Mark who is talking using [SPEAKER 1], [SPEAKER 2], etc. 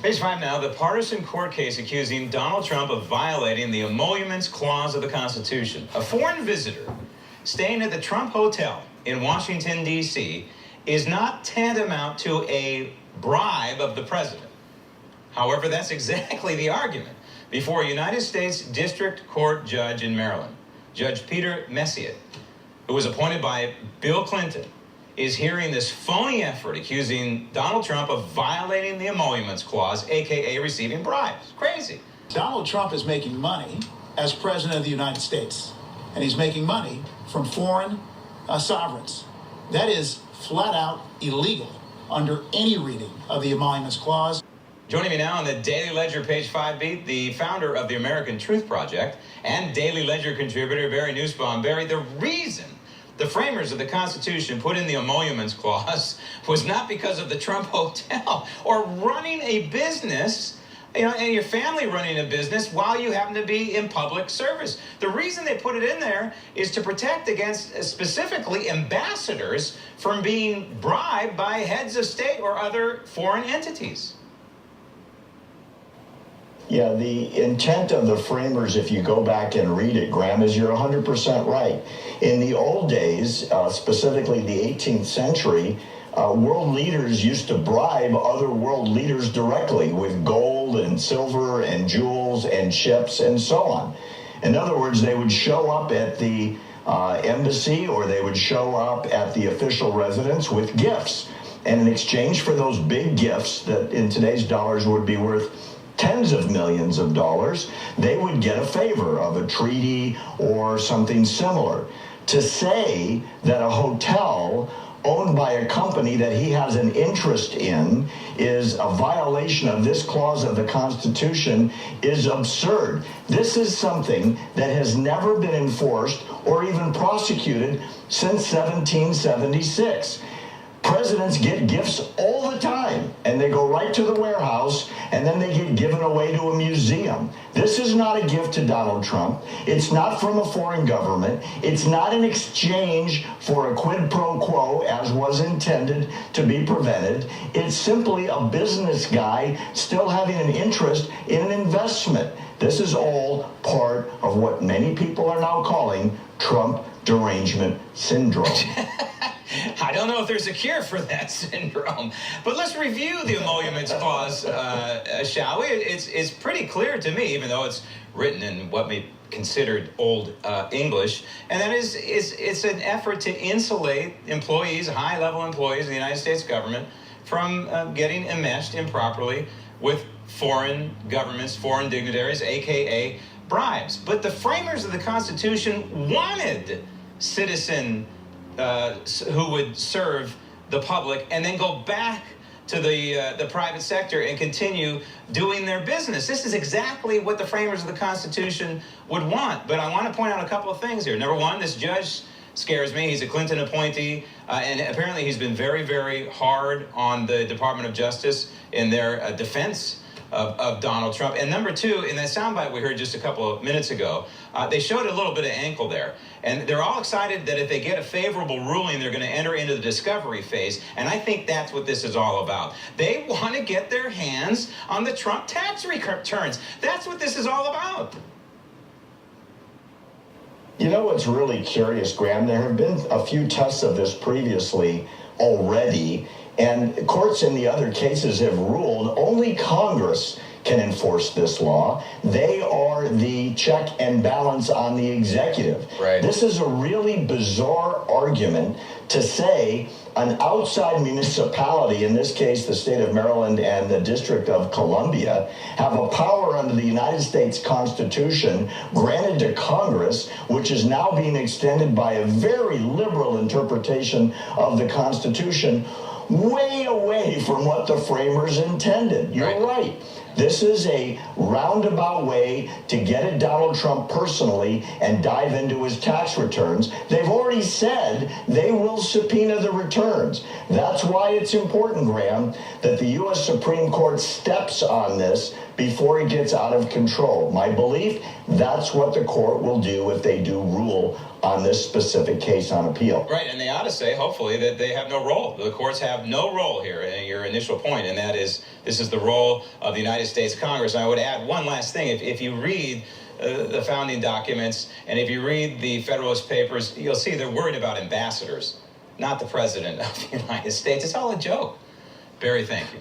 [SPEAKER 1] Page 5 now. The partisan court case accusing Donald Trump of violating the Emoluments Clause of the Constitution. A foreign visitor staying at the Trump Hotel in Washington, D.C. is not tantamount to a bribe of the president. However, that's exactly the argument before a United States District Court judge in Maryland. Judge Peter Messier, who was appointed by Bill Clinton, is hearing this phony effort accusing Donald Trump of violating the Emoluments Clause, a.k.a. receiving bribes. Crazy.
[SPEAKER 2] Donald Trump is making money as president of the United States, and he's making money from foreign sovereigns. That is flat out illegal under any reading of the Emoluments Clause.
[SPEAKER 1] Joining me now on the Daily Ledger Page 5 beat, the founder of the American Truth Project and Daily Ledger contributor Barry Nussbaum. Barry, the reason the framers of the Constitution put in the Emoluments Clause was not because of the Trump Hotel or running a business, and your family running a business while you happen to be in public service. The reason they put it in there is to protect against specifically ambassadors from being bribed by heads of state or other foreign entities.
[SPEAKER 3] Yeah, the intent of the framers, if you go back and read it, Graham, is you're 100% right. In the old days, specifically the 18th century, world leaders used to bribe other world leaders directly with gold and silver and jewels and ships and so on. In other words, they would show up at the embassy or they would show up at the official residence with gifts. And in exchange for those big gifts that in today's dollars would be worth tens of millions of dollars, they would get a favor of a treaty or something similar. To say that a hotel owned by a company that he has an interest in is a violation of this clause of the Constitution is absurd. This is something that has never been enforced or even prosecuted since 1776. Presidents get gifts all the time, and they go right to the warehouse, and then they get given away to a museum. This is not a gift to Donald Trump. It's not from a foreign government. It's not an exchange for a quid pro quo, as was intended to be prevented. It's simply a business guy still having an interest in an investment. This is all part of what many people are now calling Trump derangement syndrome.
[SPEAKER 1] I don't know if there's a cure for that syndrome, but let's review the Emoluments Clause, shall we? It's pretty clear to me, even though it's written in what may be considered old English, and that is it's an effort to insulate employees, high-level employees of the United States government, from getting enmeshed improperly with foreign governments, foreign dignitaries, a.k.a. bribes. But the framers of the Constitution wanted citizen who would serve the public and then go back to the private sector and continue doing their business. This is exactly what the framers of the Constitution would want. But I want to point out a couple of things here. Number one, this judge scares me. He's a Clinton appointee, and apparently he's been very, very hard on the Department of Justice in their defense of Donald Trump. And number two, in that soundbite we heard just a couple of minutes ago, they showed a little bit of ankle there. And they're all excited that if they get a favorable ruling, they're going to enter into the discovery phase. And I think that's what this is all about. They want to get their hands on the Trump tax returns. That's what this is all about.
[SPEAKER 3] You know what's really curious, Graham? There have been a few tests of this previously already, and courts in the other cases have ruled only Congress can enforce this law. They are the check and balance on the executive.
[SPEAKER 1] Right.
[SPEAKER 3] This is a really bizarre argument to say an outside municipality, in this case the state of Maryland and the District of Columbia, have a power under the United States Constitution granted to Congress, which is now being extended by a very liberal interpretation of the Constitution, way away from what the framers intended. You're right. This is a roundabout way to get at Donald Trump personally and dive into his tax returns. They've already said they will subpoena the returns. That's why it's important, Graham, that the U.S. Supreme Court steps on this, before it gets out of control. My belief, that's what the court will do if they do rule on this specific case on appeal.
[SPEAKER 1] Right, and they ought to say, hopefully, that they have no role. The courts have no role here, in your initial point, and that is, this is the role of the United States Congress. And I would add one last thing. If you read the founding documents, and if you read the Federalist Papers, you'll see they're worried about ambassadors, not the President of the United States. It's all a joke. Barry, thank you.